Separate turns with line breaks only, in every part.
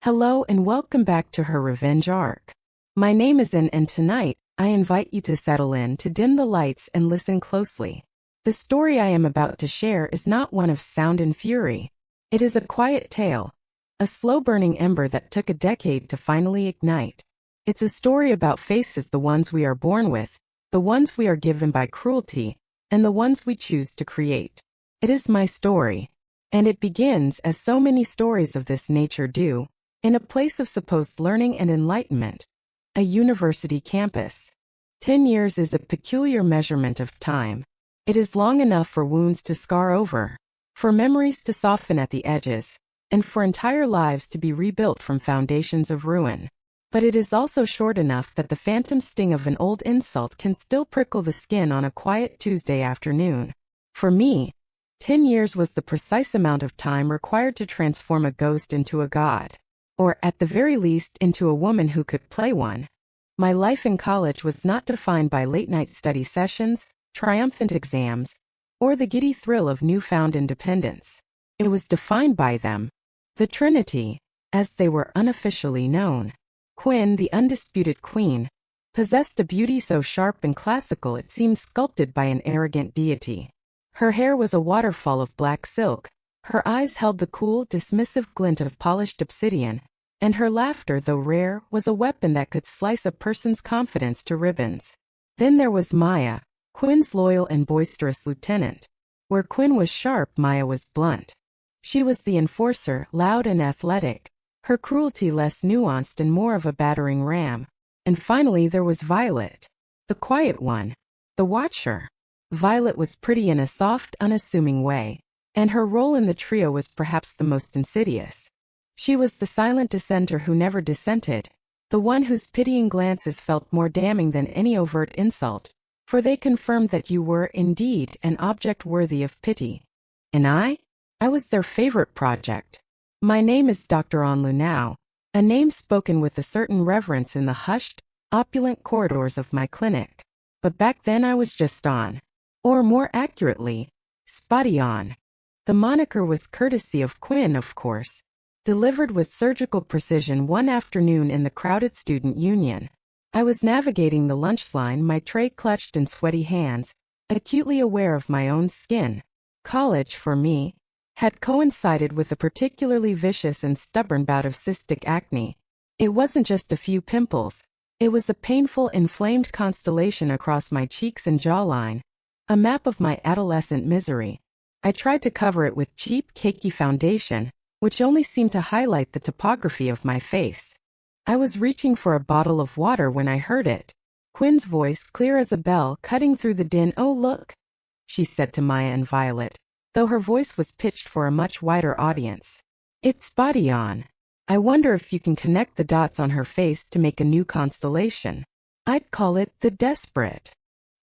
Hello and welcome back to her revenge arc. My name is Anne and tonight, I invite you to settle in to dim the lights and listen closely. The story I am about to share is not one of sound and fury. It is a quiet tale, a slow-burning ember that took a decade to finally ignite. It's a story about faces, the ones we are born with, the ones we are given by cruelty, and the ones we choose to create. It is my story, and it begins, as so many stories of this nature do, in a place of supposed learning and enlightenment, a university campus. 10 years is a peculiar measurement of time. It is long enough for wounds to scar over, for memories to soften at the edges, and for entire lives to be rebuilt from foundations of ruin. But it is also short enough that the phantom sting of an old insult can still prickle the skin on a quiet Tuesday afternoon. For me, 10 years was the precise amount of time required to transform a ghost into a god. Or, at the very least, into a woman who could play one. My life in college was not defined by late-night study sessions, triumphant exams, or the giddy thrill of newfound independence. It was defined by them, the Trinity, as they were unofficially known. Quinn, the undisputed queen, possessed a beauty so sharp and classical it seemed sculpted by an arrogant deity. Her hair was a waterfall of black silk. Her eyes held the cool, dismissive glint of polished obsidian, and her laughter, though rare, was a weapon that could slice a person's confidence to ribbons. Then there was Maya, Quinn's loyal and boisterous lieutenant. Where Quinn was sharp, Maya was blunt. She was the enforcer, loud and athletic, her cruelty less nuanced and more of a battering ram. And finally there was Violet, the quiet one, the watcher. Violet was pretty in a soft, unassuming way, and her role in the trio was perhaps the most insidious. She was the silent dissenter who never dissented, the one whose pitying glances felt more damning than any overt insult, for they confirmed that you were, indeed, an object worthy of pity. And I was their favorite project. My name is Dr. Onlu now, a name spoken with a certain reverence in the hushed, opulent corridors of my clinic. But back then I was just on. Or more accurately, spotty on. The moniker was courtesy of Quinn, of course, delivered with surgical precision one afternoon in the crowded student union. I was navigating the lunch line, my tray clutched in sweaty hands, acutely aware of my own skin. College, for me, had coincided with a particularly vicious and stubborn bout of cystic acne. It wasn't just a few pimples. It was a painful, inflamed constellation across my cheeks and jawline, a map of my adolescent misery. I tried to cover it with cheap, cakey foundation, which only seemed to highlight the topography of my face. I was reaching for a bottle of water when I heard it. Quinn's voice, clear as a bell, cutting through the din. "Oh, look," she said to Maya and Violet, though her voice was pitched for a much wider audience. "It's spotty on. I wonder if you can connect the dots on her face to make a new constellation. I'd call it the Desperate."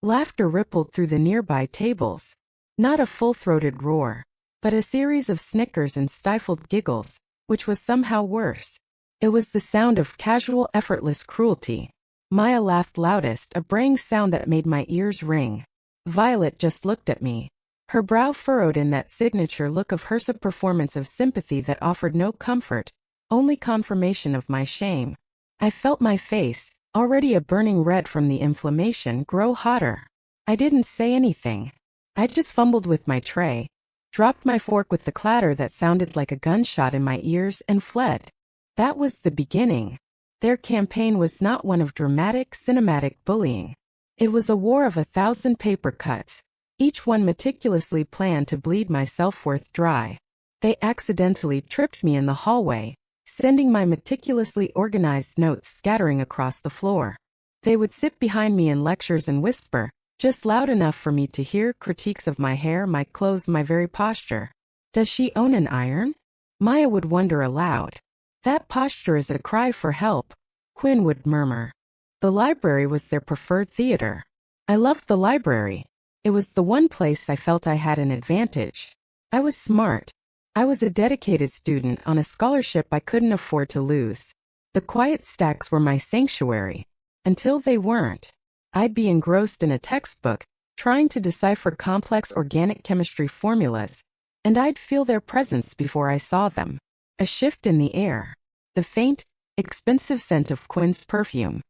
Laughter rippled through the nearby tables. Not a full-throated roar, but a series of snickers and stifled giggles, which was somehow worse. It was the sound of casual, effortless cruelty. Maya laughed loudest, a braying sound that made my ears ring. Violet just looked at me, her brow furrowed in that signature look of hers, a performance of sympathy that offered no comfort, only confirmation of my shame. I felt my face, already a burning red from the inflammation, grow hotter. I didn't say anything. I just fumbled with my tray, dropped my fork with the clatter that sounded like a gunshot in my ears, and fled. That was the beginning. Their campaign was not one of dramatic, cinematic bullying. It was a war of 1,000 paper cuts, each one meticulously planned to bleed my self-worth dry. They accidentally tripped me in the hallway, sending my meticulously organized notes scattering across the floor. They would sit behind me in lectures and whisper, just loud enough for me to hear, critiques of my hair, my clothes, my very posture. "Does she own an iron?" Maya would wonder aloud. "That posture is a cry for help," Quinn would murmur. The library was their preferred theater. I loved the library. It was the one place I felt I had an advantage. I was smart. I was a dedicated student on a scholarship I couldn't afford to lose. The quiet stacks were my sanctuary. Until they weren't. I'd be engrossed in a textbook, trying to decipher complex organic chemistry formulas, and I'd feel their presence before I saw them. A shift in the air. the faint, expensive scent of Quinn's perfume.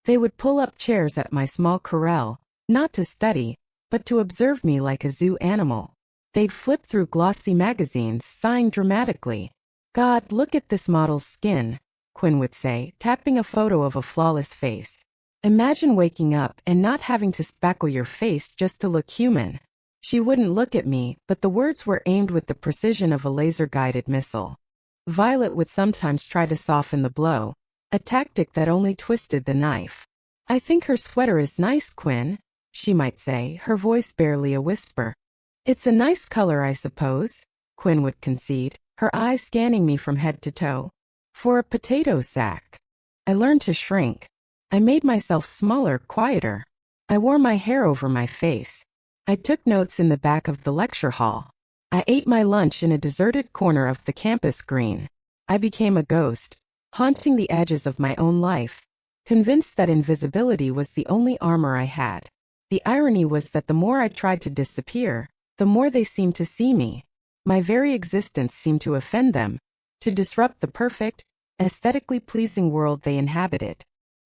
They would pull up chairs at my small corral, not to study, but to observe me like a zoo animal. They'd flip through glossy magazines, sighing dramatically. "God, look at this model's skin," Quinn would say, tapping a photo of a flawless face. "Imagine waking up and not having to spackle your face just to look human." She wouldn't look at me, but the words were aimed with the precision of a laser-guided missile. Violet would sometimes try to soften the blow, a tactic that only twisted the knife. "I think her sweater is nice, Quinn," she might say, her voice barely a whisper. "It's a nice color, I suppose," Quinn would concede, her eyes scanning me from head to toe. "For a potato sack." I learned to shrink. I made myself smaller, quieter. I wore my hair over my face. I took notes in the back of the lecture hall. I ate my lunch in a deserted corner of the campus green. I became a ghost, haunting the edges of my own life, convinced that invisibility was the only armor I had. The irony was that the more I tried to disappear, the more they seemed to see me. My very existence seemed to offend them, to disrupt the perfect, aesthetically pleasing world they inhabited.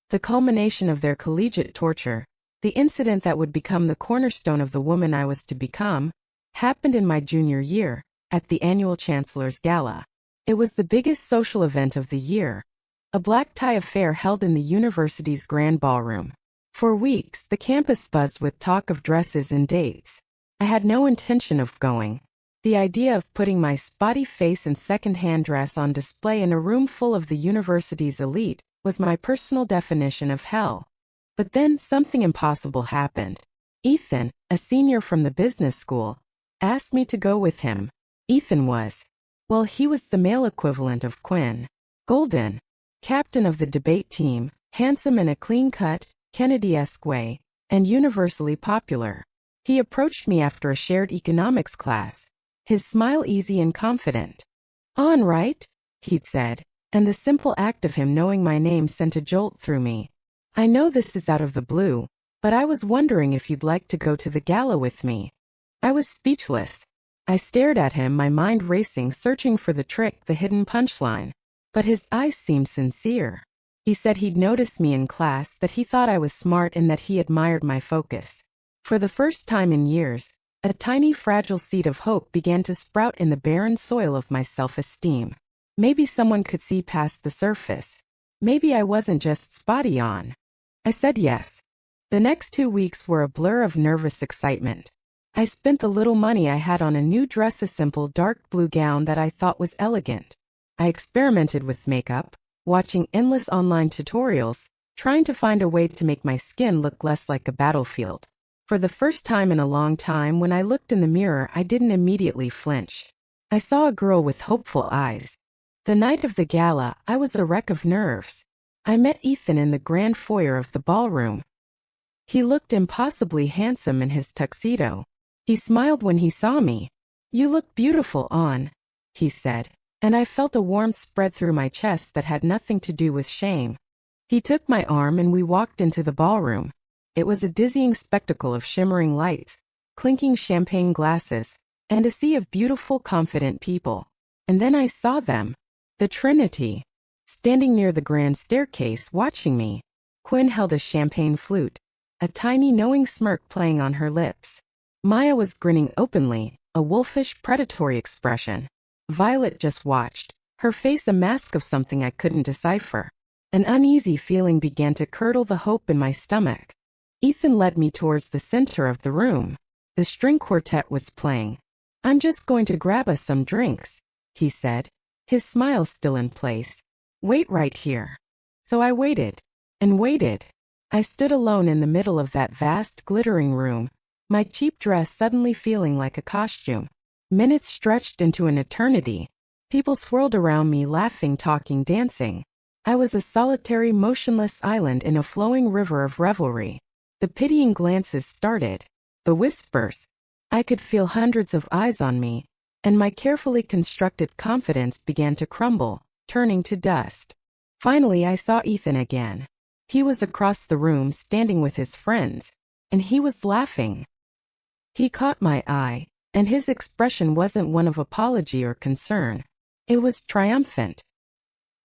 The culmination of their collegiate torture, the incident that would become the cornerstone of the woman I was to become, happened in my junior year, at the annual Chancellor's Gala. It was the biggest social event of the year, a black tie affair held in the university's grand ballroom. For weeks, the campus buzzed with talk of dresses and dates. I had no intention of going. The idea of putting my spotty face and second-hand dress on display in a room full of the university's elite was my personal definition of hell. But then something impossible happened. Ethan, a senior from the business school, asked me to go with him. Ethan was, well, he was the male equivalent of Quinn. Golden, captain of the debate team, handsome in a clean-cut, Kennedy-esque way, and universally popular. He approached me after a shared economics class, his smile easy and confident. "On, right?" he'd said, and the simple act of him knowing my name sent a jolt through me. "I know this is out of the blue, but I was wondering if you'd like to go to the gala with me." I was speechless. I stared at him, my mind racing, searching for the trick, the hidden punchline. But his eyes seemed sincere. He said he'd noticed me in class, that he thought I was smart, and that he admired my focus. For the first time in years, a tiny fragile seed of hope began to sprout in the barren soil of my self-esteem. Maybe someone could see past the surface. Maybe I wasn't just spotty on. I said yes. The next 2 weeks were a blur of nervous excitement. I spent the little money I had on a new dress, a simple dark blue gown that I thought was elegant. I experimented with makeup, watching endless online tutorials, trying to find a way to make my skin look less like a battlefield. For the first time in a long time, when I looked in the mirror, I didn't immediately flinch. I saw a girl with hopeful eyes. The night of the gala, I was a wreck of nerves. I met Ethan in the grand foyer of the ballroom. He looked impossibly handsome in his tuxedo. He smiled when he saw me. "You look beautiful on," he said, and I felt a warmth spread through my chest that had nothing to do with shame. He took my arm and we walked into the ballroom. It was a dizzying spectacle of shimmering lights, clinking champagne glasses, and a sea of beautiful, confident people. And then I saw them. The Trinity. Standing near the grand staircase, watching me. Quinn held a champagne flute, a tiny knowing smirk playing on her lips. Maya was grinning openly, a wolfish, predatory expression. Violet just watched, her face a mask of something I couldn't decipher. An uneasy feeling began to curdle the hope in my stomach. Ethan led me towards the center of the room. The string quartet was playing. "I'm just going to grab us some drinks," he said, his smile still in place. "Wait right here." So I waited, and waited. I stood alone in the middle of that vast, glittering room, my cheap dress suddenly feeling like a costume. Minutes stretched into an eternity. People swirled around me, laughing, talking, dancing. I was a solitary, motionless island in a flowing river of revelry. The pitying glances started. The whispers. I could feel hundreds of eyes on me, and my carefully constructed confidence began to crumble, turning to dust. Finally, I saw Ethan again. He was across the room, standing with his friends, and he was laughing. He caught my eye, and his expression wasn't one of apology or concern. It was triumphant.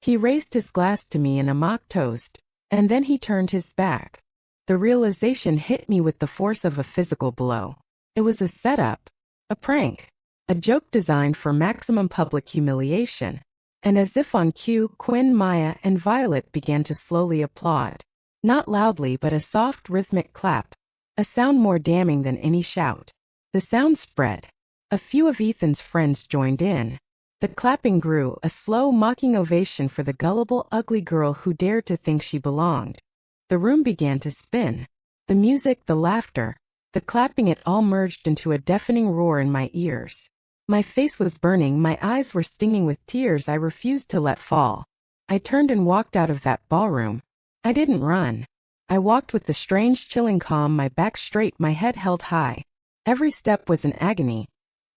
He raised his glass to me in a mock toast, and then he turned his back. The realization hit me with the force of a physical blow. It was a setup, a prank, a joke designed for maximum public humiliation. And as if on cue, Quinn, Maya, and Violet began to slowly applaud. Not loudly, but a soft rhythmic clap, a sound more damning than any shout. The sound spread. A few of Ethan's friends joined in. The clapping grew, a slow, mocking ovation for the gullible, ugly girl who dared to think she belonged. The room began to spin. The music, the laughter, the clapping, it all merged into a deafening roar in my ears. My face was burning, my eyes were stinging with tears I refused to let fall. I turned and walked out of that ballroom. I didn't run. I walked with the strange, chilling calm, my back straight, my head held high. Every step was an agony,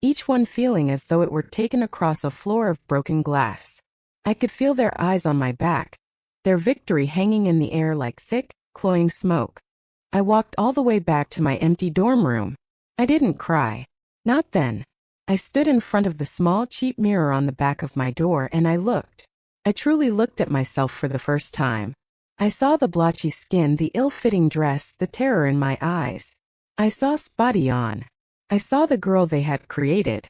each one feeling as though it were taken across a floor of broken glass. I could feel their eyes on my back, their victory hanging in the air like thick, cloying smoke. I walked all the way back to my empty dorm room. I didn't cry. Not then. I stood in front of the small, cheap mirror on the back of my door and I looked. I truly looked at myself for the first time. I saw the blotchy skin, the ill-fitting dress, the terror in my eyes. I saw Spotty on. I saw the girl they had created.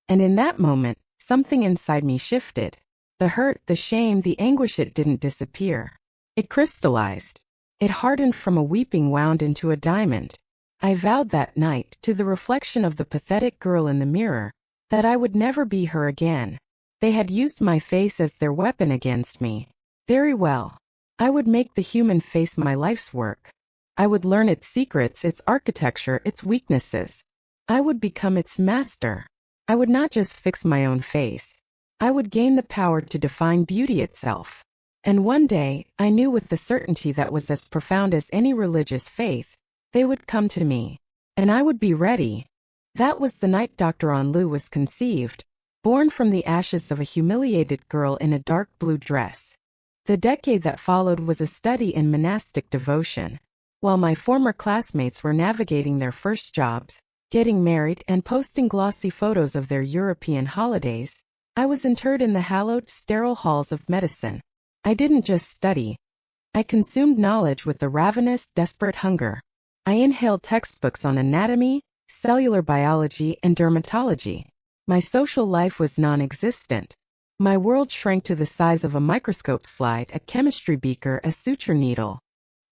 And in that moment, something inside me shifted. The hurt, the shame, the anguish, it didn't disappear. It crystallized. It hardened from a weeping wound into a diamond. I vowed that night, to the reflection of the pathetic girl in the mirror, that I would never be her again. They had used my face as their weapon against me. Very well. I would make the human face my life's work. I would learn its secrets, its architecture, its weaknesses. I would become its master. I would not just fix my own face. I would gain the power to define beauty itself. And one day, I knew with the certainty that was as profound as any religious faith, they would come to me. And I would be ready. That was the night Dr. Onlu was conceived, born from the ashes of a humiliated girl in a dark blue dress. The decade that followed was a study in monastic devotion. While my former classmates were navigating their first jobs, getting married, and posting glossy photos of their European holidays, I was interred in the hallowed, sterile halls of medicine. I didn't just study. I consumed knowledge with a ravenous, desperate hunger. I inhaled textbooks on anatomy, cellular biology, and dermatology. My social life was non-existent. My world shrank to the size of a microscope slide, a chemistry beaker, a suture needle.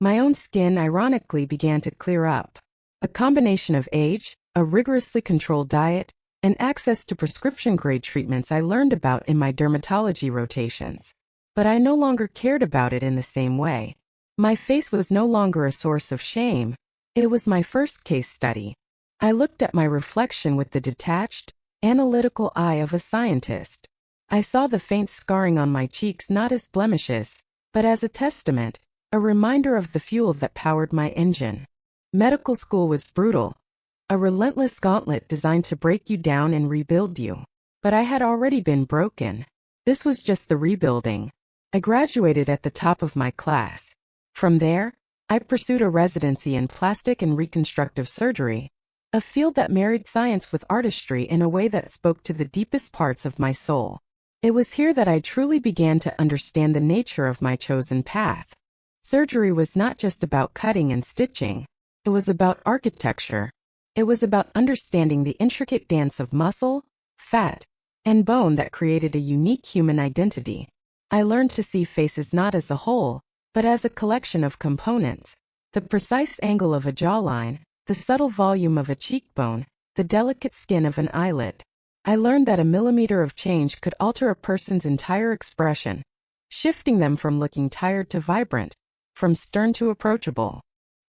My own skin ironically began to clear up. A combination of age, a rigorously controlled diet, and access to prescription-grade treatments I learned about in my dermatology rotations. But I no longer cared about it in the same way. My face was no longer a source of shame. It was my first case study. I looked at my reflection with the detached, analytical eye of a scientist. I saw the faint scarring on my cheeks not as blemishes, but as a testament, a reminder of the fuel that powered my engine. Medical school was brutal, a relentless gauntlet designed to break you down and rebuild you. But I had already been broken. This was just the rebuilding. I graduated at the top of my class. From there, I pursued a residency in plastic and reconstructive surgery, a field that married science with artistry in a way that spoke to the deepest parts of my soul. It was here that I truly began to understand the nature of my chosen path. Surgery was not just about cutting and stitching. It was about architecture. It was about understanding the intricate dance of muscle, fat, and bone that created a unique human identity. I learned to see faces not as a whole, but as a collection of components. The precise angle of a jawline, the subtle volume of a cheekbone, the delicate skin of an eyelid. I learned that a millimeter of change could alter a person's entire expression, shifting them from looking tired to vibrant, from stern to approachable.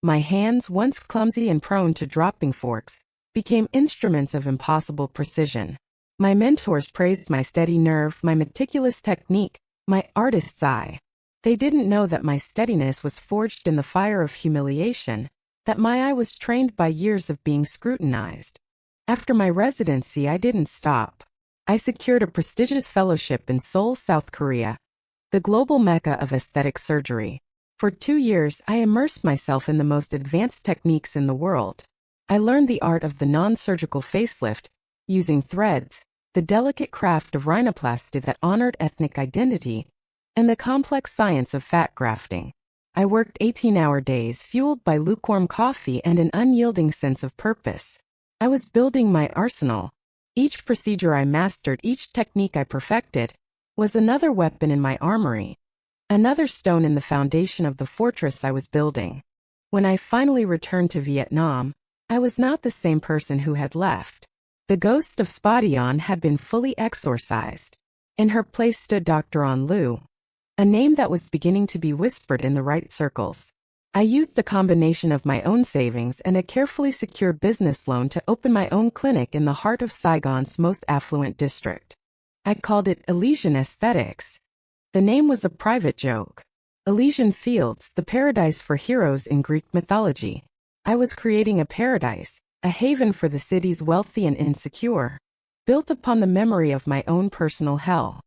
My hands, once clumsy and prone to dropping forks, became instruments of impossible precision. My mentors praised my steady nerve, my meticulous technique, my artist's eye. They didn't know that my steadiness was forged in the fire of humiliation, that my eye was trained by years of being scrutinized. After my residency, I didn't stop. I secured a prestigious fellowship in Seoul, South Korea, the global mecca of aesthetic surgery. For 2 years, I immersed myself in the most advanced techniques in the world. I learned the art of the non-surgical facelift, using threads, the delicate craft of rhinoplasty that honored ethnic identity, and the complex science of fat grafting. I worked 18-hour days fueled by lukewarm coffee and an unyielding sense of purpose. I was building my arsenal. Each procedure I mastered, each technique I perfected, was another weapon in my armory, another stone in the foundation of the fortress I was building. When I finally returned to Vietnam, I was not the same person who had left. The ghost of Spadion had been fully exorcised. In her place stood Dr. An Lu, a name that was beginning to be whispered in the right circles. I used a combination of my own savings and a carefully secured business loan to open my own clinic in the heart of Saigon's most affluent district. I called it Elysian Aesthetics. The name was a private joke. Elysian Fields, the paradise for heroes in Greek mythology. I was creating a paradise, a haven for the city's wealthy and insecure, built upon the memory of my own personal hell.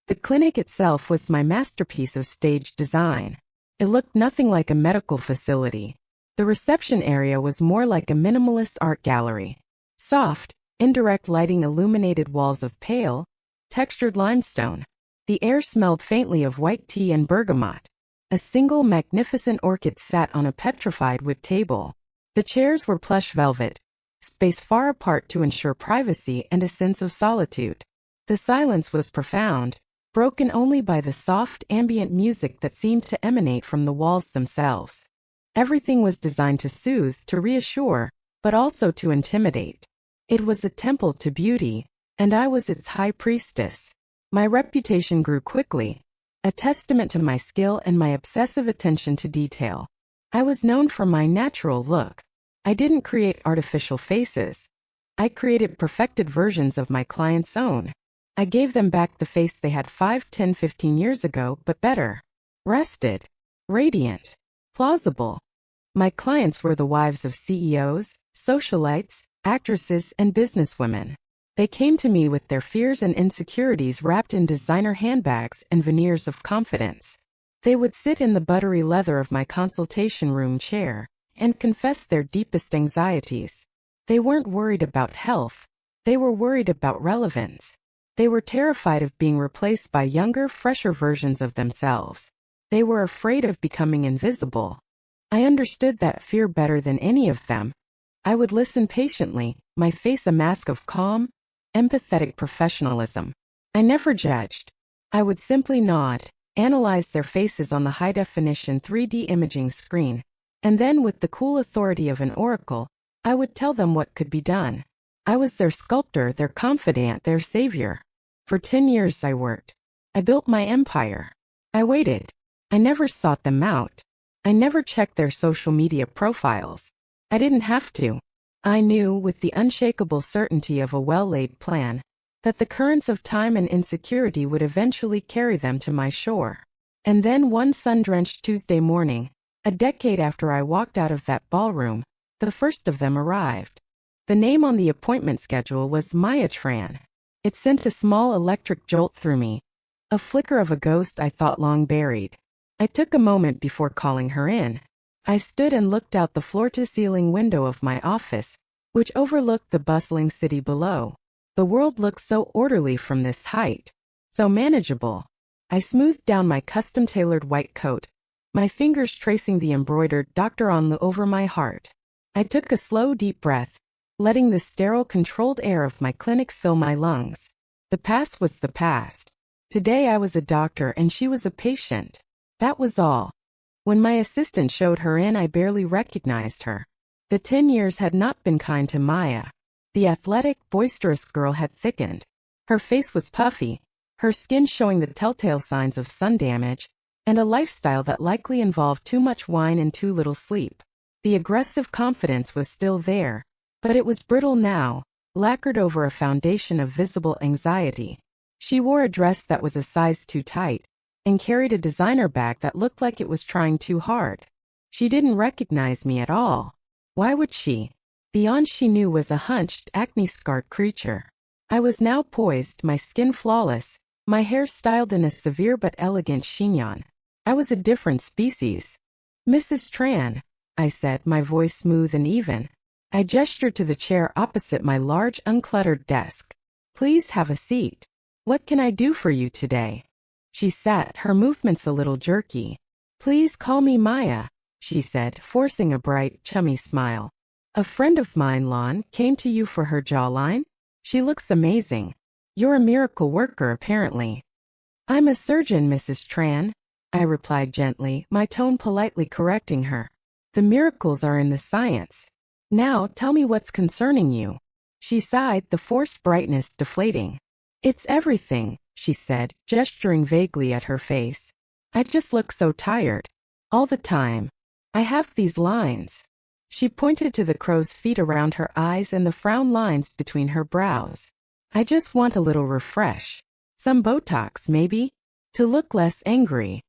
The clinic itself was my masterpiece of stage design. It looked nothing like a medical facility. The reception area was more like a minimalist art gallery. Soft, indirect lighting illuminated walls of pale, textured limestone. The air smelled faintly of white tea and bergamot. A single magnificent orchid sat on a petrified wood table. The chairs were plush velvet, spaced far apart to ensure privacy and a sense of solitude. The silence was profound, broken only by the soft ambient music that seemed to emanate from the walls themselves. Everything was designed to soothe, to reassure, but also to intimidate. It was a temple to beauty, and I was its high priestess. My reputation grew quickly, a testament to my skill and my obsessive attention to detail. I was known for my natural look. I didn't create artificial faces. I created perfected versions of my clients' own. I gave them back the face they had 5, 10, 15 years ago, but better. Rested. Radiant. Plausible. My clients were the wives of CEOs, socialites, actresses, and businesswomen. They came to me with their fears and insecurities wrapped in designer handbags and veneers of confidence. They would sit in the buttery leather of my consultation room chair and confess their deepest anxieties. They weren't worried about health. They were worried about relevance. They were terrified of being replaced by younger, fresher versions of themselves. They were afraid of becoming invisible. I understood that fear better than any of them. I would listen patiently, my face a mask of calm, empathetic professionalism. I never judged. I would simply nod, analyze their faces on the high-definition 3D imaging screen, and then with the cool authority of an oracle, I would tell them what could be done. I was their sculptor, their confidant, their savior. For 10 years I worked. I built my empire. I waited. I never sought them out. I never checked their social media profiles. I didn't have to. I knew, with the unshakable certainty of a well-laid plan, that the currents of time and insecurity would eventually carry them to my shore. And then one sun-drenched Tuesday morning, a decade after I walked out of that ballroom, the first of them arrived. The name on the appointment schedule was Maya Tran. It sent a small electric jolt through me, a flicker of a ghost I thought long buried. I took a moment before calling her in. I stood and looked out the floor-to-ceiling window of my office, which overlooked the bustling city below. The world looked so orderly from this height, so manageable. I smoothed down my custom-tailored white coat, my fingers tracing the embroidered Dr. An Lu over my heart. I took a slow, deep breath, letting the sterile, controlled air of my clinic fill my lungs. The past was the past. Today I was a doctor and she was a patient. That was all. When my assistant showed her in, I barely recognized her. The 10 years had not been kind to Maya. The athletic, boisterous girl had thickened. Her face was puffy, her skin showing the telltale signs of sun damage, and a lifestyle that likely involved too much wine and too little sleep. The aggressive confidence was still there, but it was brittle now, lacquered over a foundation of visible anxiety. She wore a dress that was a size too tight, and carried a designer bag that looked like it was trying too hard. She didn't recognize me at all. Why would she? The An she knew was a hunched, acne-scarred creature. I was now poised, my skin flawless, my hair styled in a severe but elegant chignon. I was a different species. "Mrs. Tran," I said, my voice smooth and even. I gestured to the chair opposite my large, uncluttered desk. "Please have a seat. What can I do for you today?" She sat, her movements a little jerky. "Please call me Maya," she said, forcing a bright, chummy smile. "A friend of mine, Lon, came to you for her jawline? She looks amazing. You're a miracle worker, apparently." "I'm a surgeon, Mrs. Tran," I replied gently, my tone politely correcting her. "The miracles are in the science. Now tell me what's concerning you." She sighed, the forced brightness deflating. "It's everything," she said, gesturing vaguely at her face. "I just look so tired. All the time. I have these lines." She pointed to the crow's feet around her eyes and the frown lines between her brows. "I just want a little refresh. Some Botox, maybe? To look less angry."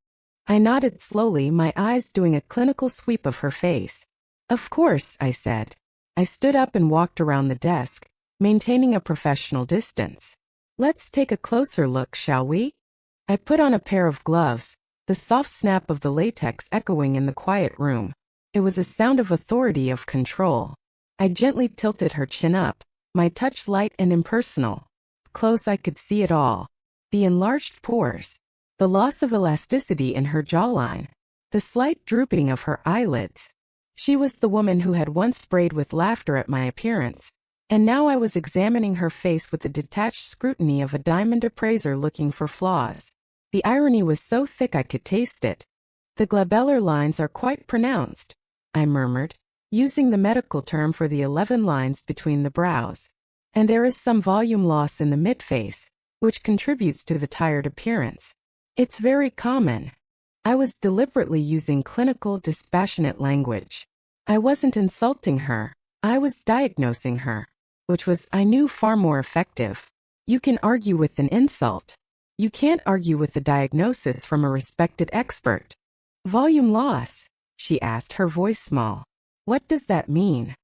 I nodded slowly, my eyes doing a clinical sweep of her face. "Of course," I said. I stood up and walked around the desk, maintaining a professional distance. "Let's take a closer look, shall we?" I put on a pair of gloves, the soft snap of the latex echoing in the quiet room. It was a sound of authority, of control. I gently tilted her chin up, my touch light and impersonal. Close I could see it all. The enlarged pores, the loss of elasticity in her jawline, the slight drooping of her eyelids. She was the woman who had once sprayed with laughter at my appearance, and now I was examining her face with the detached scrutiny of a diamond appraiser looking for flaws. The irony was so thick I could taste it. "The glabellar lines are quite pronounced," I murmured, using the medical term for the 11 lines between the brows. "And there is some volume loss in the midface, which contributes to the tired appearance. It's very common." I was deliberately using clinical, dispassionate language. I wasn't insulting her. I was diagnosing her, which was, I knew, far more effective. You can argue with an insult. You can't argue with the diagnosis from a respected expert. "Volume loss?" she asked, her voice small. "What does that mean?"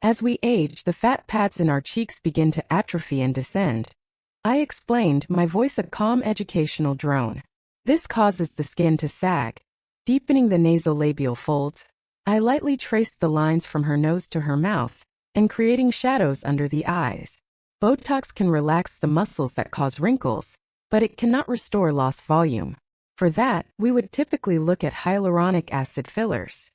"As we age, the fat pads in our cheeks begin to atrophy and descend," I explained, my voice a calm educational drone. "This causes the skin to sag, deepening the nasolabial folds." I lightly traced the lines from her nose to her mouth, and creating shadows under the eyes. "Botox can relax the muscles that cause wrinkles, but it cannot restore lost volume. For that, we would typically look at hyaluronic acid fillers."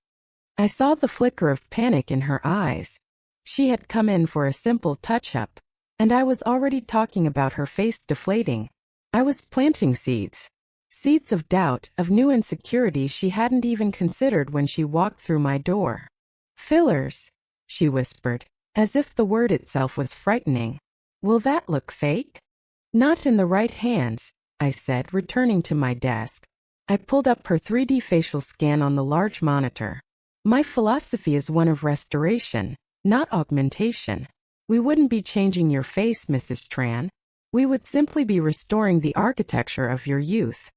I saw the flicker of panic in her eyes. She had come in for a simple touch-up, and I was already talking about her face deflating. I was planting seeds. Seeds of doubt, of new insecurity she hadn't even considered when she walked through my door. "Fillers," she whispered, as if the word itself was frightening. "Will that look fake?" "Not in the right hands," I said, returning to my desk. I pulled up her 3D facial scan on the large monitor. "My philosophy is one of restoration, not augmentation. We wouldn't be changing your face, Mrs. Tran. We would simply be restoring the architecture of your youth."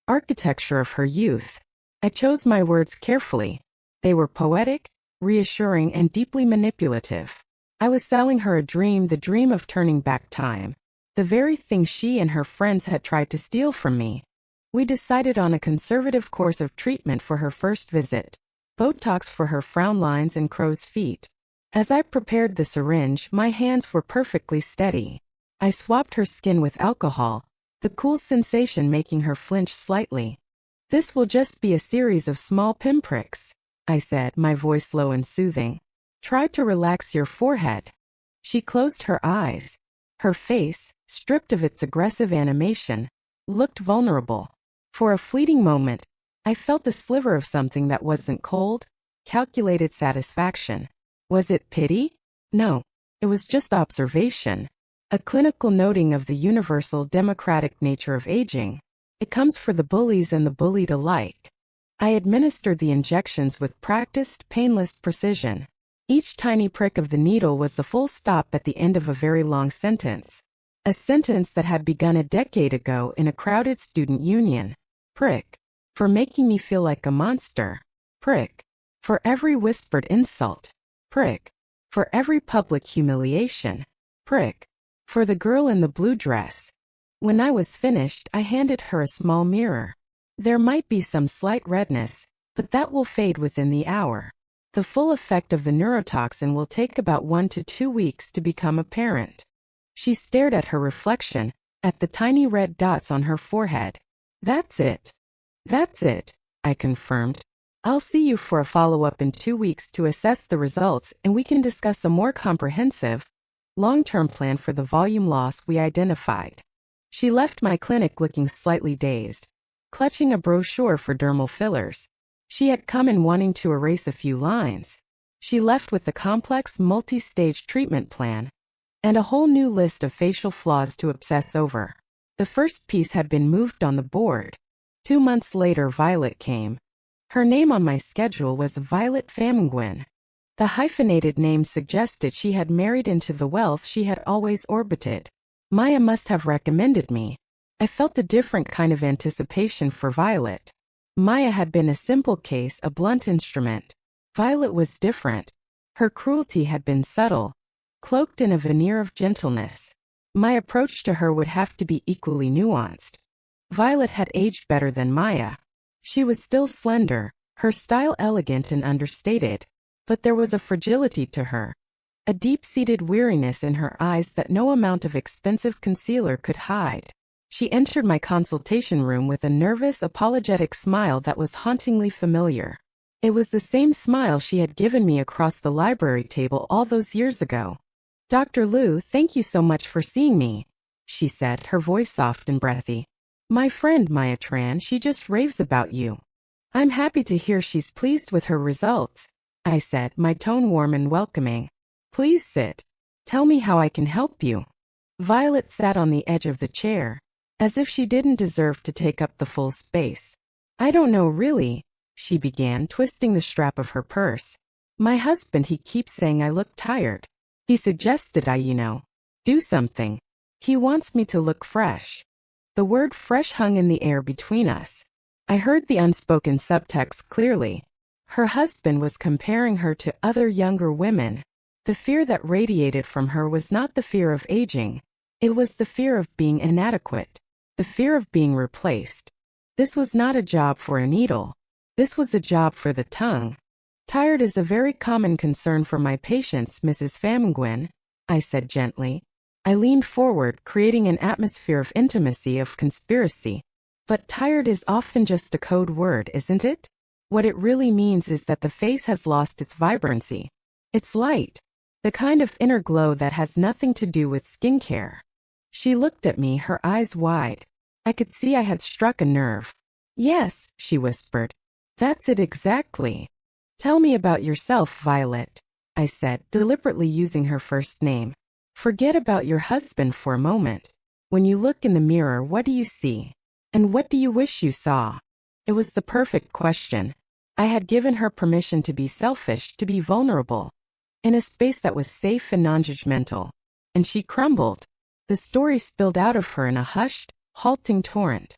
Architecture of her youth. I chose my words carefully. They were poetic, reassuring, and deeply manipulative. I was selling her a dream, the dream of turning back time. The very thing she and her friends had tried to steal from me. We decided on a conservative course of treatment for her first visit. Botox for her frown lines and crow's feet. As I prepared the syringe, my hands were perfectly steady. I swabbed her skin with alcohol, the cool sensation making her flinch slightly. "This will just be a series of small pinpricks," I said, my voice low and soothing. "Try to relax your forehead." She closed her eyes. Her face, stripped of its aggressive animation, looked vulnerable. For a fleeting moment, I felt a sliver of something that wasn't cold, calculated satisfaction. Was it pity? No, it was just observation. A clinical noting of the universal democratic nature of aging. It comes for the bullies and the bullied alike. I administered the injections with practiced, painless precision. Each tiny prick of the needle was the full stop at the end of a very long sentence. A sentence that had begun a decade ago in a crowded student union. Prick. For making me feel like a monster. Prick. For every whispered insult. Prick. For every public humiliation. Prick. For the girl in the blue dress. When I was finished, I handed her a small mirror. "There might be some slight redness, but that will fade within the hour. The full effect of the neurotoxin will take about 1 to 2 weeks to become apparent." She stared at her reflection, at the tiny red dots on her forehead. That's it. That's it, I confirmed. I'll see you for a follow-up in 2 weeks to assess the results, and we can discuss a more comprehensive, long-term plan for the volume loss we identified. She left my clinic looking slightly dazed, clutching a brochure for dermal fillers. She had come in wanting to erase a few lines. She left with a complex multi-stage treatment plan and a whole new list of facial flaws to obsess over. The first piece had been moved on the board. 2 months later, Violet came. Her name on my schedule was Violet Famengwin. The hyphenated name suggested she had married into the wealth she had always orbited. Maya must have recommended me. I felt a different kind of anticipation for Violet. Maya had been a simple case, a blunt instrument. Violet was different. Her cruelty had been subtle, cloaked in a veneer of gentleness. My approach to her would have to be equally nuanced. Violet had aged better than Maya. She was still slender, her style elegant and understated, but there was a fragility to her, a deep-seated weariness in her eyes that no amount of expensive concealer could hide. She entered my consultation room with a nervous, apologetic smile that was hauntingly familiar. It was the same smile she had given me across the library table all those years ago. "Dr. Liu, thank you so much for seeing me," she said, her voice soft and breathy. "My friend Maya Tran, she just raves about you." "I'm happy to hear she's pleased with her results," I said, my tone warm and welcoming. "Please sit. Tell me how I can help you." Violet sat on the edge of the chair, as if she didn't deserve to take up the full space. "I don't know really," she began, twisting the strap of her purse. "My husband, he keeps saying I look tired. He suggested I, do something. He wants me to look fresh." The word fresh hung in the air between us. I heard the unspoken subtext clearly. Her husband was comparing her to other younger women. The fear that radiated from her was not the fear of aging. It was the fear of being inadequate, the fear of being replaced. This was not a job for a needle. This was a job for the tongue. "Tired is a very common concern for my patients, Mrs. Famengwin," I said gently. I leaned forward, creating an atmosphere of intimacy, of conspiracy. "But tired is often just a code word, isn't it? What it really means is that the face has lost its vibrancy, its light, the kind of inner glow that has nothing to do with skincare." She looked at me, her eyes wide. I could see I had struck a nerve. "Yes," she whispered. "That's it exactly. Tell me about yourself, Violet," I said, deliberately using her first name. "Forget about your husband for a moment. When you look in the mirror, what do you see? And what do you wish you saw?" It was the perfect question. I had given her permission to be selfish, to be vulnerable, in a space that was safe and non-judgmental. And she crumbled. The story spilled out of her in a hushed, halting torrent.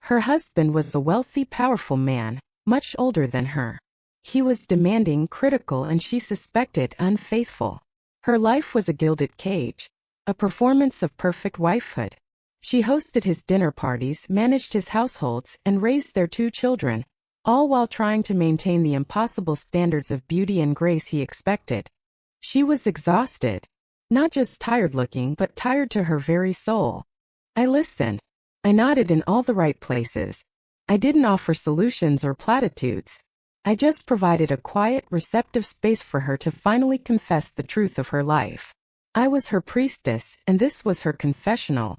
Her husband was a wealthy, powerful man, much older than her. He was demanding, critical, and she suspected unfaithful. Her life was a gilded cage, a performance of perfect wifehood. She hosted his dinner parties, managed his households, and raised their 2 children, all while trying to maintain the impossible standards of beauty and grace he expected. She was exhausted, not just tired-looking, but tired to her very soul. I listened. I nodded in all the right places. I didn't offer solutions or platitudes. I just provided a quiet, receptive space for her to finally confess the truth of her life. I was her priestess, and this was her confessional.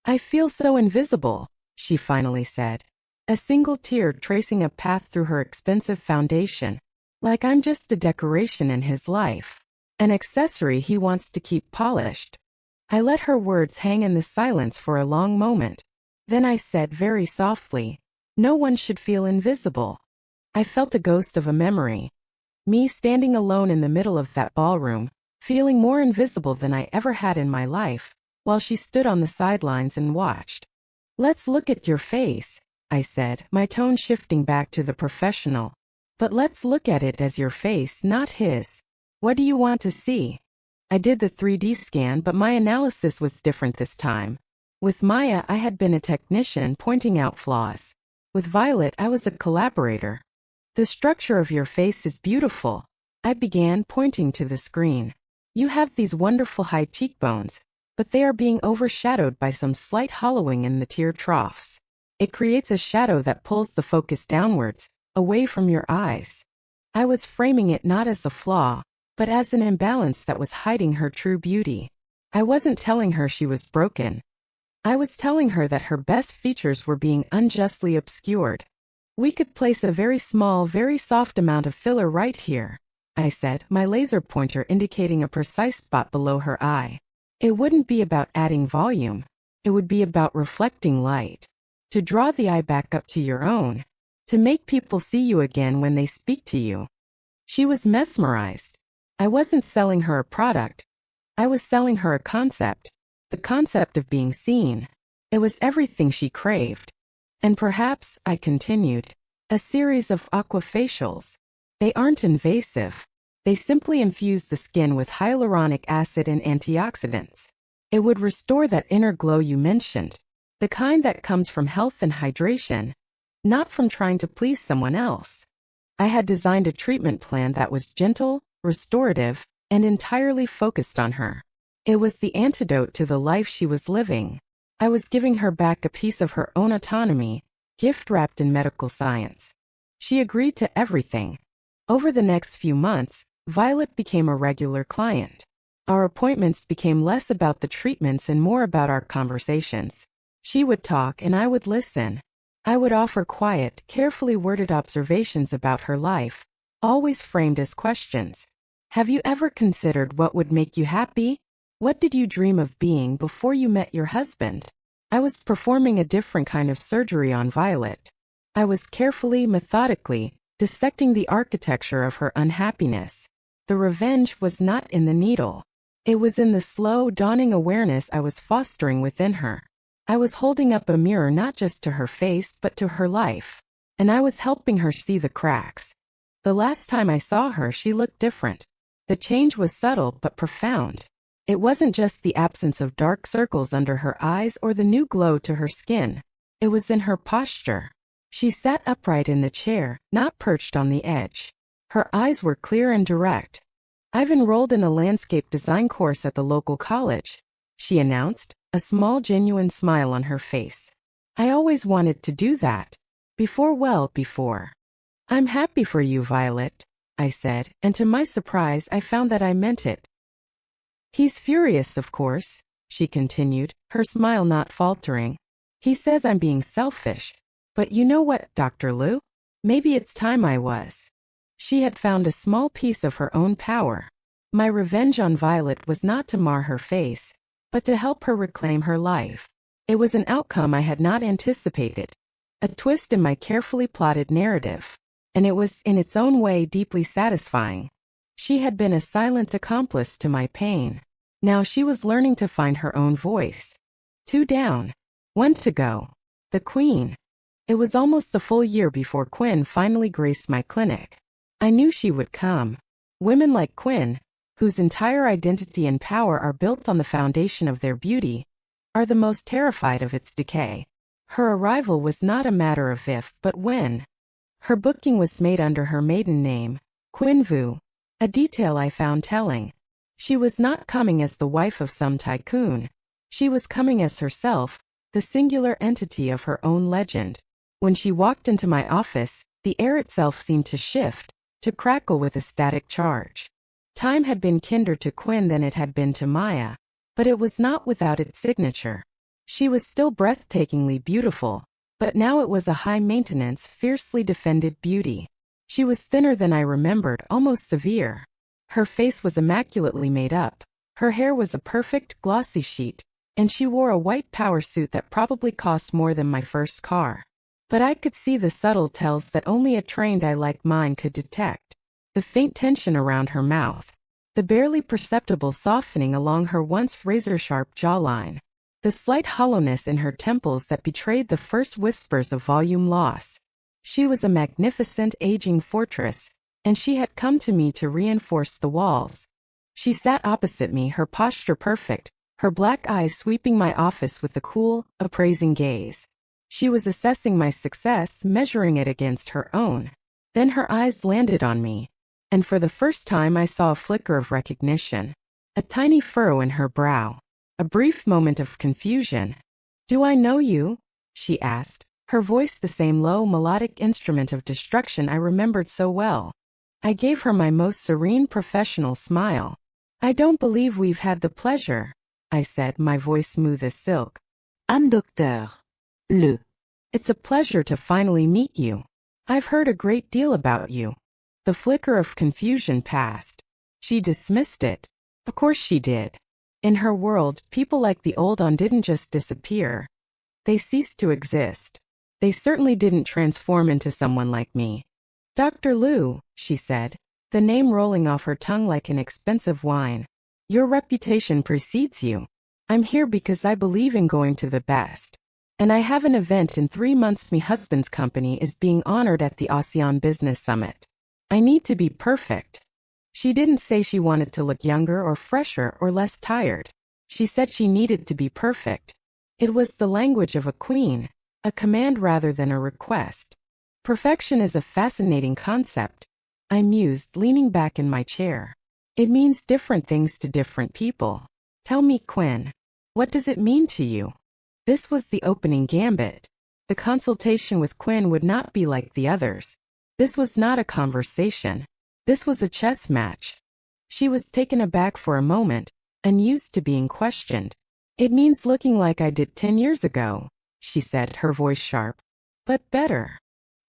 "I feel so invisible," she finally said, a single tear tracing a path through her expensive foundation. "Like I'm just a decoration in his life, an accessory he wants to keep polished." I let her words hang in the silence for a long moment. Then I said very softly, "No one should feel invisible." I felt a ghost of a memory. Me standing alone in the middle of that ballroom, feeling more invisible than I ever had in my life, while she stood on the sidelines and watched. "Let's look at your face," I said, my tone shifting back to the professional. "But let's look at it as your face, not his. What do you want to see?" I did the 3D scan, but my analysis was different this time. With Maya, I had been a technician pointing out flaws. With Violet, I was a collaborator. "The structure of your face is beautiful," I began, pointing to the screen. "You have these wonderful high cheekbones, but they are being overshadowed by some slight hollowing in the tear troughs. It creates a shadow that pulls the focus downwards, away from your eyes. I was framing it not as a flaw, but as an imbalance that was hiding her true beauty. I wasn't telling her she was broken. I was telling her that her best features were being unjustly obscured. We could place a very small, very soft amount of filler right here, I said, my laser pointer indicating a precise spot below her eye. It wouldn't be about adding volume. It would be about reflecting light. To draw the eye back up to your own. To make people see you again when they speak to you. She was mesmerized. I wasn't selling her a product. I was selling her a concept. The concept of being seen. It was everything she craved. And perhaps, I continued, a series of aquafacials. They aren't invasive. They simply infuse the skin with hyaluronic acid and antioxidants. It would restore that inner glow you mentioned. The kind that comes from health and hydration, not from trying to please someone else. I had designed a treatment plan that was gentle, restorative, and entirely focused on her. It was the antidote to the life she was living. I was giving her back a piece of her own autonomy, gift-wrapped in medical science. She agreed to everything. Over the next few months, Violet became a regular client. Our appointments became less about the treatments and more about our conversations. She would talk and I would listen. I would offer quiet, carefully worded observations about her life, always framed as questions. Have you ever considered what would make you happy? What did you dream of being before you met your husband? I was performing a different kind of surgery on Violet. I was carefully, methodically, dissecting the architecture of her unhappiness. The revenge was not in the needle. It was in the slow, dawning awareness I was fostering within her. I was holding up a mirror not just to her face but to her life. And I was helping her see the cracks. The last time I saw her she looked different. The change was subtle but profound. It wasn't just the absence of dark circles under her eyes or the new glow to her skin. It was in her posture. She sat upright in the chair, not perched on the edge. Her eyes were clear and direct. I've enrolled in a landscape design course at the local college, she announced, a small genuine smile on her face. I always wanted to do that. Before. I'm happy for you, Violet, I said, and to my surprise I found that I meant it. He's furious, of course, she continued, her smile not faltering. He says I'm being selfish. But you know what, Dr. Liu? Maybe it's time I was. She had found a small piece of her own power. My revenge on Violet was not to mar her face, but to help her reclaim her life. It was an outcome I had not anticipated. A twist in my carefully plotted narrative. And it was, in its own way, deeply satisfying. She had been a silent accomplice to my pain. Now she was learning to find her own voice. 2 down. 1 to go. The Queen. It was almost a full year before Quinn finally graced my clinic. I knew she would come. Women like Quinn, whose entire identity and power are built on the foundation of their beauty, are the most terrified of its decay. Her arrival was not a matter of if, but when. Her booking was made under her maiden name, Quinn Vu. A detail I found telling. She was not coming as the wife of some tycoon. She was coming as herself, the singular entity of her own legend. When she walked into my office, the air itself seemed to shift, to crackle with a static charge. Time had been kinder to Quinn than it had been to Maya, but it was not without its signature. She was still breathtakingly beautiful, but now it was a high-maintenance, fiercely defended beauty. She was thinner than I remembered, almost severe. Her face was immaculately made up. Her hair was a perfect, glossy sheet, and she wore a white power suit that probably cost more than my first car. But I could see the subtle tells that only a trained eye like mine could detect. The faint tension around her mouth. The barely perceptible softening along her once razor-sharp jawline. The slight hollowness in her temples that betrayed the first whispers of volume loss. She was a magnificent aging fortress, and she had come to me to reinforce the walls. She sat opposite me, her posture perfect, her black eyes sweeping my office with a cool, appraising gaze. She was assessing my success, measuring it against her own. Then her eyes landed on me, and for the first time I saw a flicker of recognition. A tiny furrow in her brow. A brief moment of confusion. "Do I know you?" she asked, Her voice the same low melodic instrument of destruction I remembered so well. I gave her my most serene professional smile. I don't believe we've had the pleasure, I said, my voice smooth as silk.
Anne Docteur. Le.
It's a pleasure to finally meet you. I've heard a great deal about you. The flicker of confusion passed. She dismissed it. Of course she did. In her world, people like the old Anne didn't just disappear. They ceased to exist. They certainly didn't transform into someone like me. Dr. Liu, she said, the name rolling off her tongue like an expensive wine. Your reputation precedes you. I'm here because I believe in going to the best. And I have an event in 3 months. Me husband's company is being honored at the ASEAN Business Summit. I need to be perfect. She didn't say she wanted to look younger or fresher or less tired. She said she needed to be perfect. It was the language of a queen, a command rather than a request. Perfection is a fascinating concept, I mused, leaning back in my chair. It means different things to different people. Tell me, Quinn, what does it mean to you? This was the opening gambit. The consultation with Quinn would not be like the others. This was not a conversation. This was a chess match. She was taken aback for a moment, unused to being questioned. It means looking like I did 10 years ago, she said, her voice sharp. But better.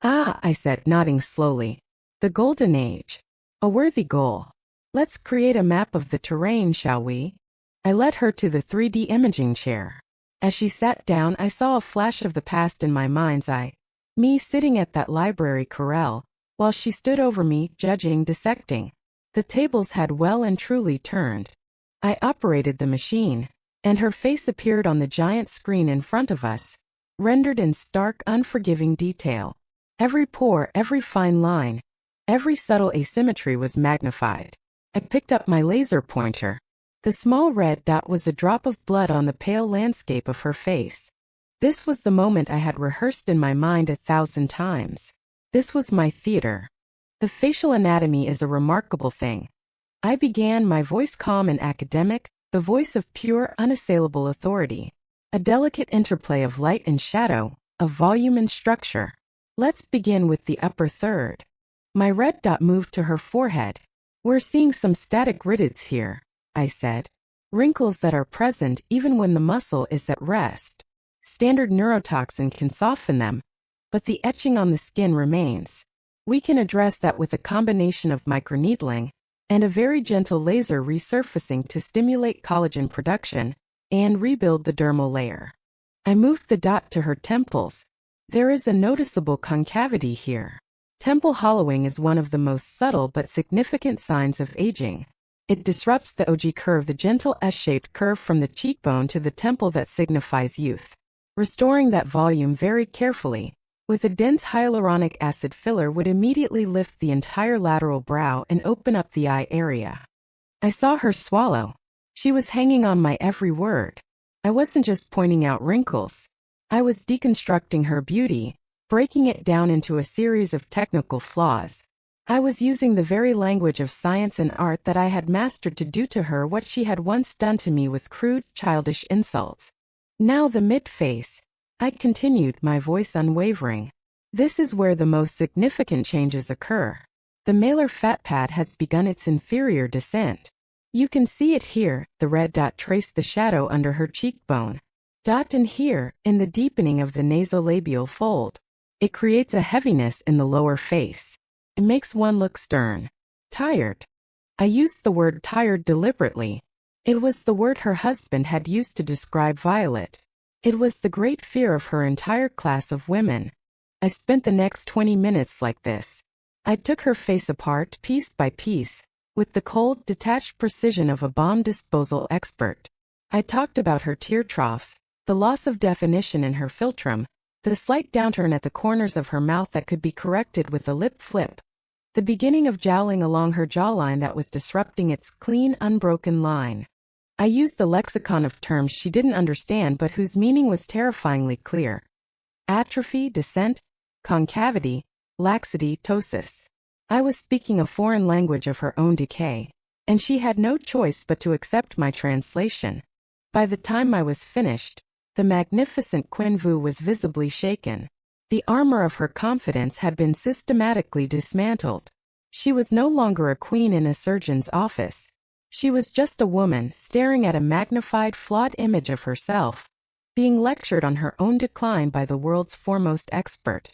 Ah, I said, nodding slowly. The golden age. A worthy goal. Let's create a map of the terrain, shall we? I led her to the 3D imaging chair. As she sat down, I saw a flash of the past in my mind's eye. Me sitting at that library corral, while she stood over me, judging, dissecting. The tables had well and truly turned. I operated the machine, and her face appeared on the giant screen in front of us, rendered in stark, unforgiving detail. Every pore, every fine line, every subtle asymmetry was magnified. I picked up my laser pointer. The small red dot was a drop of blood on the pale landscape of her face. This was the moment I had rehearsed in my mind 1,000 times. This was my theater. The facial anatomy is a remarkable thing. I began, my voice calm and academic, the voice of pure, unassailable authority. A delicate interplay of light and shadow, of volume and structure. Let's begin with the upper third. My red dot moved to her forehead. We're seeing some static ridges here, I said. Wrinkles that are present even when the muscle is at rest. Standard neurotoxin can soften them, but the etching on the skin remains. We can address that with a combination of microneedling and a very gentle laser resurfacing to stimulate collagen production and rebuild the dermal layer. I moved the dot to her temples. There is a noticeable concavity here. Temple hollowing is one of the most subtle but significant signs of aging. It disrupts the OG curve, the gentle S-shaped curve from the cheekbone to the temple that signifies youth. Restoring that volume very carefully, with a dense hyaluronic acid filler, would immediately lift the entire lateral brow and open up the eye area. I saw her swallow. She was hanging on my every word. I wasn't just pointing out wrinkles. I was deconstructing her beauty, breaking it down into a series of technical flaws. I was using the very language of science and art that I had mastered to do to her what she had once done to me with crude, childish insults. Now the mid-face, I continued, my voice unwavering. This is where the most significant changes occur. The malar fat pad has begun its inferior descent. You can see it here, the red dot traced the shadow under her cheekbone. Dot and here, in the deepening of the nasolabial fold. It creates a heaviness in the lower face. It makes one look stern. Tired. I used the word tired deliberately. It was the word her husband had used to describe Violet. It was the great fear of her entire class of women. I spent the next 20 minutes like this. I took her face apart piece by piece, with the cold, detached precision of a bomb disposal expert. I talked about her tear troughs, the loss of definition in her philtrum, the slight downturn at the corners of her mouth that could be corrected with a lip flip, the beginning of jowling along her jawline that was disrupting its clean, unbroken line. I used a lexicon of terms she didn't understand but whose meaning was terrifyingly clear. Atrophy, descent, concavity, laxity, ptosis. I was speaking a foreign language of her own decay, and she had no choice but to accept my translation. By the time I was finished, the magnificent Quinn Vu was visibly shaken. The armor of her confidence had been systematically dismantled. She was no longer a queen in a surgeon's office. She was just a woman staring at a magnified, flawed image of herself, being lectured on her own decline by the world's foremost expert.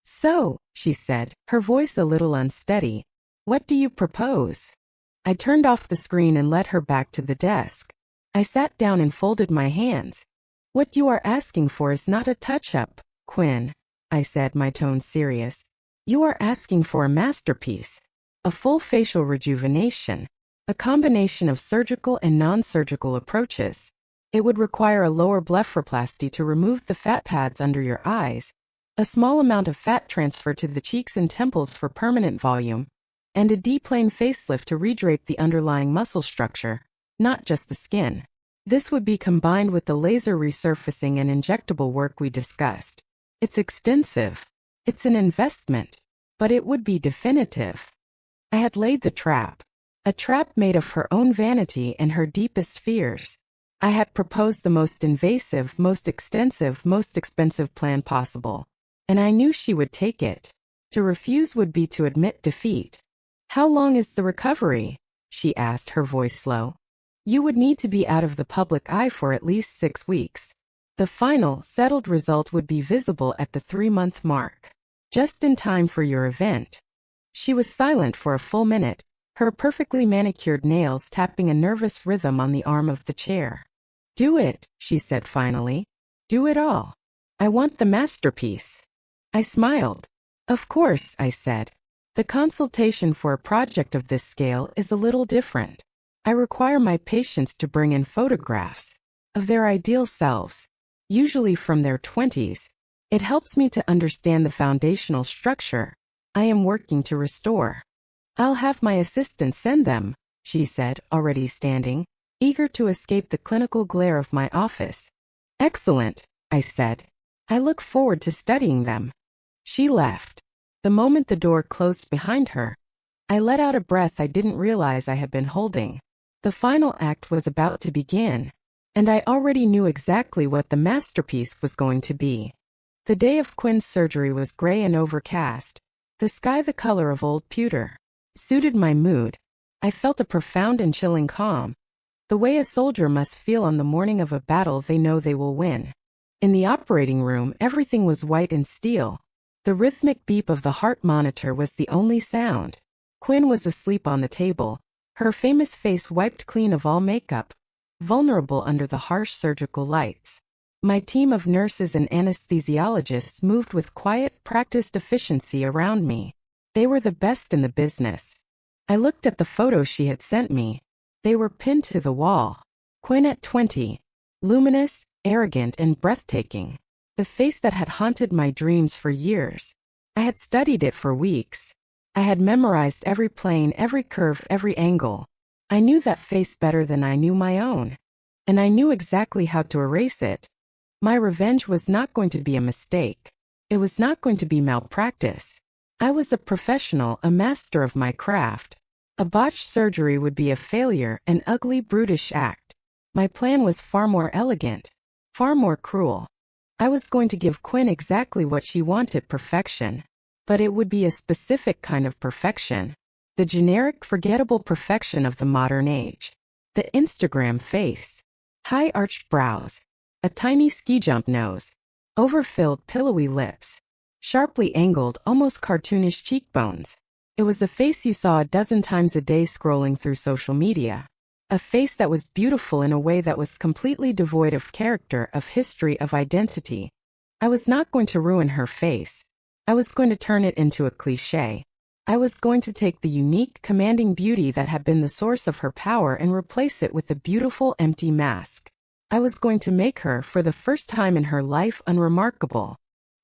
"So," she said, her voice a little unsteady, "what do you propose?" I turned off the screen and led her back to the desk. I sat down and folded my hands. "What you are asking for is not a touch-up, Quinn," I said, my tone serious. "You are asking for a masterpiece. A full facial rejuvenation. A combination of surgical and non-surgical approaches. It would require a lower blepharoplasty to remove the fat pads under your eyes, a small amount of fat transfer to the cheeks and temples for permanent volume, and a D-plane facelift to redrape the underlying muscle structure, not just the skin. This would be combined with the laser resurfacing and injectable work we discussed. It's extensive. It's an investment. But it would be definitive." I had laid the trap. A trap made of her own vanity and her deepest fears. I had proposed the most invasive, most extensive, most expensive plan possible. And I knew she would take it. To refuse would be to admit defeat. "How long is the recovery?" she asked, her voice slow. "You would need to be out of the public eye for at least 6 weeks. The final, settled result would be visible at the 3-month mark. Just in time for your event." She was silent for a full minute, her perfectly manicured nails tapping a nervous rhythm on the arm of the chair. "Do it," she said finally. "Do it all. I want the masterpiece." I smiled. "Of course," I said. "The consultation for a project of this scale is a little different. I require my patients to bring in photographs of their ideal selves, usually from their 20s. It helps me to understand the foundational structure I am working to restore." "I'll have my assistant send them," she said, already standing, eager to escape the clinical glare of my office. "Excellent," I said. "I look forward to studying them." She left. The moment the door closed behind her, I let out a breath I didn't realize I had been holding. The final act was about to begin, and I already knew exactly what the masterpiece was going to be. The day of Quinn's surgery was gray and overcast, the sky the color of old pewter. Suited my mood. I felt a profound and chilling calm, the way a soldier must feel on the morning of a battle they know they will win. In the operating room, everything was white and steel. The rhythmic beep of the heart monitor was the only sound. Quinn was asleep on the table, her famous face wiped clean of all makeup, vulnerable under the harsh surgical lights. My team of nurses and anesthesiologists moved with quiet, practiced efficiency around me. They were the best in the business. I looked at the photos she had sent me. They were pinned to the wall. Quinn at 20. Luminous, arrogant, and breathtaking. The face that had haunted my dreams for years. I had studied it for weeks. I had memorized every plane, every curve, every angle. I knew that face better than I knew my own. And I knew exactly how to erase it. My revenge was not going to be a mistake. It was not going to be malpractice. I was a professional, a master of my craft. A botched surgery would be a failure, an ugly, brutish act. My plan was far more elegant, far more cruel. I was going to give Quinn exactly what she wanted, perfection. But it would be a specific kind of perfection. The generic, forgettable perfection of the modern age. The Instagram face. High arched brows. A tiny ski jump nose. Overfilled, pillowy lips. Sharply angled, almost cartoonish cheekbones. It was a face you saw a dozen times a day scrolling through social media. A face that was beautiful in a way that was completely devoid of character, of history, of identity. I was not going to ruin her face. I was going to turn it into a cliché. I was going to take the unique, commanding beauty that had been the source of her power and replace it with a beautiful, empty mask. I was going to make her, for the first time in her life, unremarkable.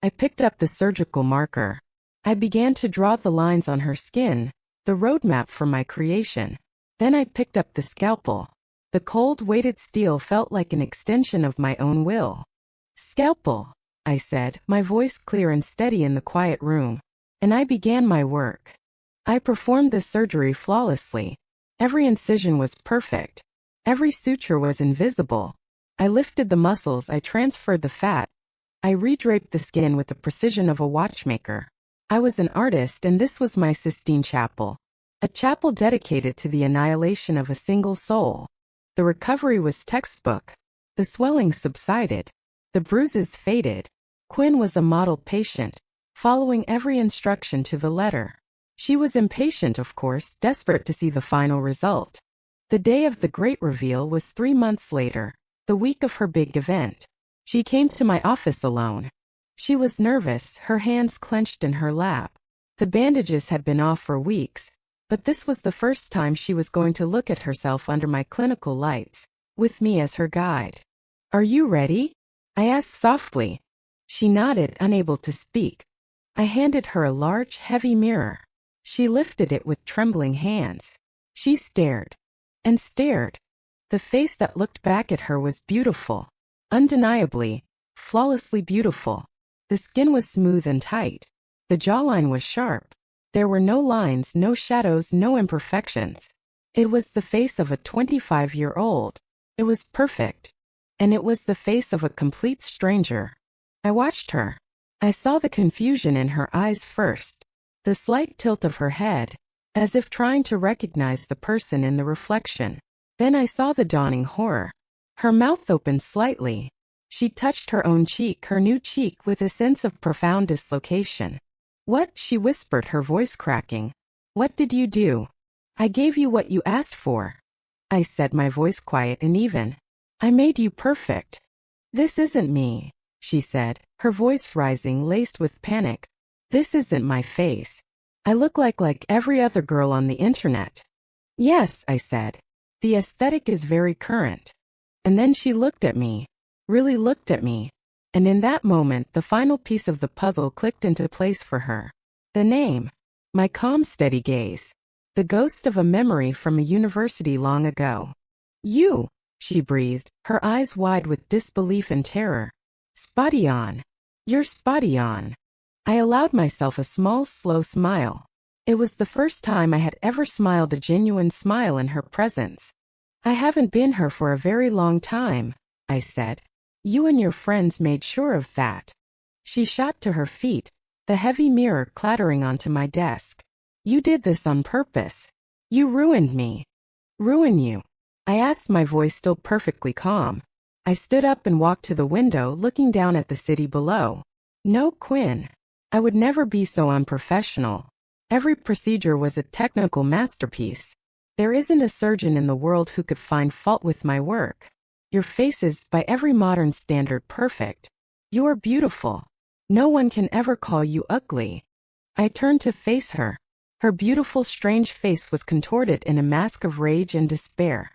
I picked up the surgical marker. I began to draw the lines on her skin, the roadmap for my creation. Then I picked up the scalpel. The cold, weighted steel felt like an extension of my own will. "Scalpel," I said, my voice clear and steady in the quiet room. And I began my work. I performed the surgery flawlessly. Every incision was perfect. Every suture was invisible. I lifted the muscles, I transferred the fat. I redraped the skin with the precision of a watchmaker. I was an artist, and this was my Sistine Chapel. A chapel dedicated to the annihilation of a single soul. The recovery was textbook. The swelling subsided. The bruises faded. Quinn was a model patient, following every instruction to the letter. She was impatient, of course, desperate to see the final result. The day of the great reveal was 3 months later, the week of her big event. She came to my office alone. She was nervous, her hands clenched in her lap. The bandages had been off for weeks, but this was the first time she was going to look at herself under my clinical lights, with me as her guide. "Are you ready?" I asked softly. She nodded, unable to speak. I handed her a large, heavy mirror. She lifted it with trembling hands. She stared and stared. The face that looked back at her was beautiful. Undeniably, flawlessly beautiful. The skin was smooth and tight. The jawline was sharp. There were no lines, no shadows, no imperfections. It was the face of a 25-year-old. It was perfect. And it was the face of a complete stranger. I watched her. I saw the confusion in her eyes first, the slight tilt of her head, as if trying to recognize the person in the reflection. Then I saw the dawning horror. Her mouth opened slightly. She touched her own cheek, her new cheek, with a sense of profound dislocation. "What?" she whispered, her voice cracking. "What did you do?" "I gave you what you asked for," I said, my voice quiet and even. "I made you perfect." "This isn't me," she said, her voice rising, laced with panic. "This isn't my face. I look like every other girl on the internet." "Yes," I said. "The aesthetic is very current." And then she looked at me, really looked at me. And in that moment, the final piece of the puzzle clicked into place for her. The name. My calm, steady gaze. The ghost of a memory from a university long ago. "You," she breathed, her eyes wide with disbelief and terror. "Spotty on. You're spotty on." I allowed myself a small, slow smile. It was the first time I had ever smiled a genuine smile in her presence. "I haven't been here for a very long time," I said. "You and your friends made sure of that." She shot to her feet, the heavy mirror clattering onto my desk. "You did this on purpose. You ruined me." "Ruin you?" I asked, my voice still perfectly calm. I stood up and walked to the window, looking down at the city below. "No, Quinn. I would never be so unprofessional. Every procedure was a technical masterpiece. There isn't a surgeon in the world who could find fault with my work. Your face is, by every modern standard, perfect. You are beautiful. No one can ever call you ugly." I turned to face her. Her beautiful, strange face was contorted in a mask of rage and despair.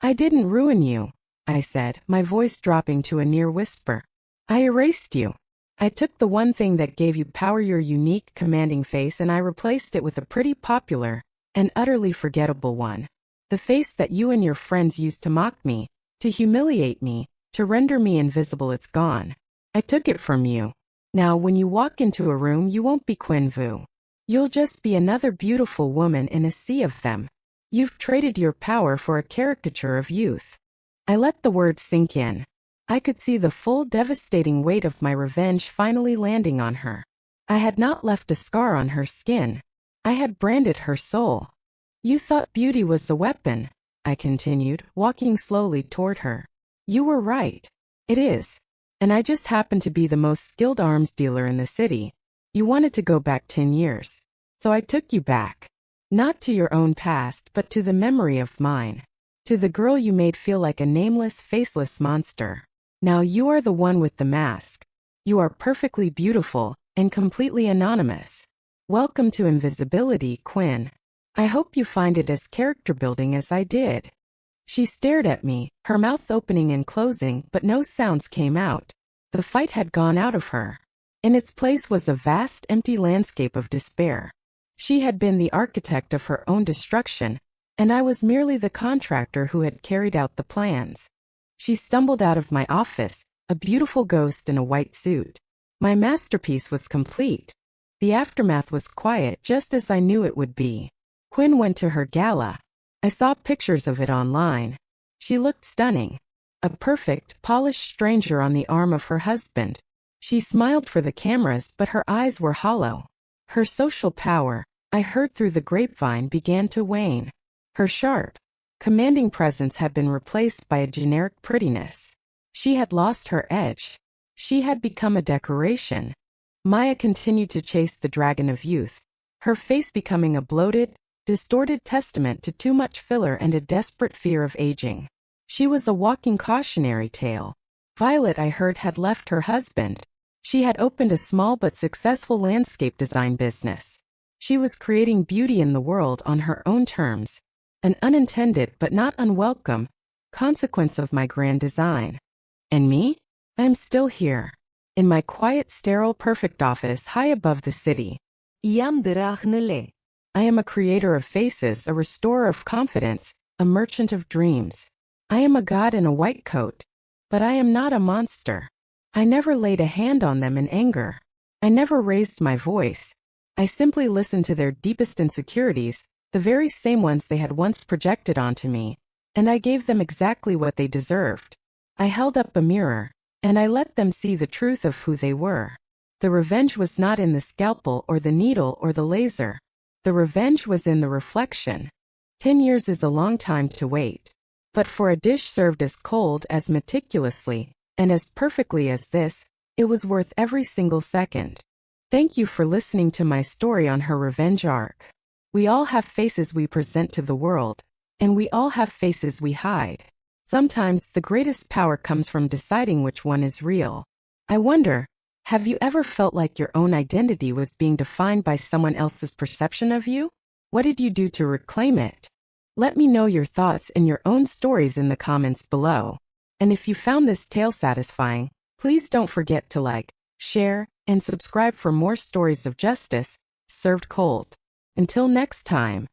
"I didn't ruin you," I said, my voice dropping to a near whisper. "I erased you. I took the one thing that gave you power, your unique, commanding face, and I replaced it with a pretty, popular, and utterly forgettable one. The face that you and your friends used to mock me, to humiliate me, to render me invisible. It's gone. I took it from you. Now when you walk into a room, you won't be Quinn Vu. You'll just be another beautiful woman in a sea of them. You've traded your power for a caricature of youth." I let the words sink in. I could see the full, devastating weight of my revenge finally landing on her. I had not left a scar on her skin. I had branded her soul. "You thought beauty was a weapon," I continued, walking slowly toward her. "You were right. It is. And I just happen to be the most skilled arms dealer in the city. You wanted to go back 10 years. So I took you back. Not to your own past, but to the memory of mine. To the girl you made feel like a nameless, faceless monster. Now you are the one with the mask. You are perfectly beautiful, and completely anonymous. Welcome to invisibility, Quinn. I hope you find it as character building as I did." She stared at me, her mouth opening and closing, but no sounds came out. The fight had gone out of her. In its place was a vast, empty landscape of despair. She had been the architect of her own destruction, and I was merely the contractor who had carried out the plans. She stumbled out of my office, a beautiful ghost in a white suit. My masterpiece was complete. The aftermath was quiet, just as I knew it would be. Quinn went to her gala. I saw pictures of it online. She looked stunning. A perfect, polished stranger on the arm of her husband. She smiled for the cameras, but her eyes were hollow. Her social power, I heard through the grapevine, began to wane. Her sharp, commanding presence had been replaced by a generic prettiness. She had lost her edge. She had become a decoration. Maya continued to chase the dragon of youth, her face becoming a bloated, distorted testament to too much filler and a desperate fear of aging. She was a walking cautionary tale. Violet, I heard, had left her husband. She had opened a small but successful landscape design business. She was creating beauty in the world on her own terms, an unintended but not unwelcome consequence of my grand design. And me? I am still here, in my quiet, sterile, perfect office high above the city.
Jam draaghnele.
I am a creator of faces, a restorer of confidence, a merchant of dreams. I am a god in a white coat, but I am not a monster. I never laid a hand on them in anger. I never raised my voice. I simply listened to their deepest insecurities, the very same ones they had once projected onto me, and I gave them exactly what they deserved. I held up a mirror, and I let them see the truth of who they were. The revenge was not in the scalpel or the needle or the laser. The revenge was in the reflection. 10 years is a long time to wait. But for a dish served as cold, as meticulously, and as perfectly as this, it was worth every single second. Thank you for listening to my story on her revenge arc. We all have faces we present to the world, and we all have faces we hide. Sometimes the greatest power comes from deciding which one is real. I wonder, have you ever felt like your own identity was being defined by someone else's perception of you? What did you do to reclaim it? Let me know your thoughts and your own stories in the comments below. And if you found this tale satisfying, please don't forget to like, share, and subscribe for more stories of justice, served cold. Until next time.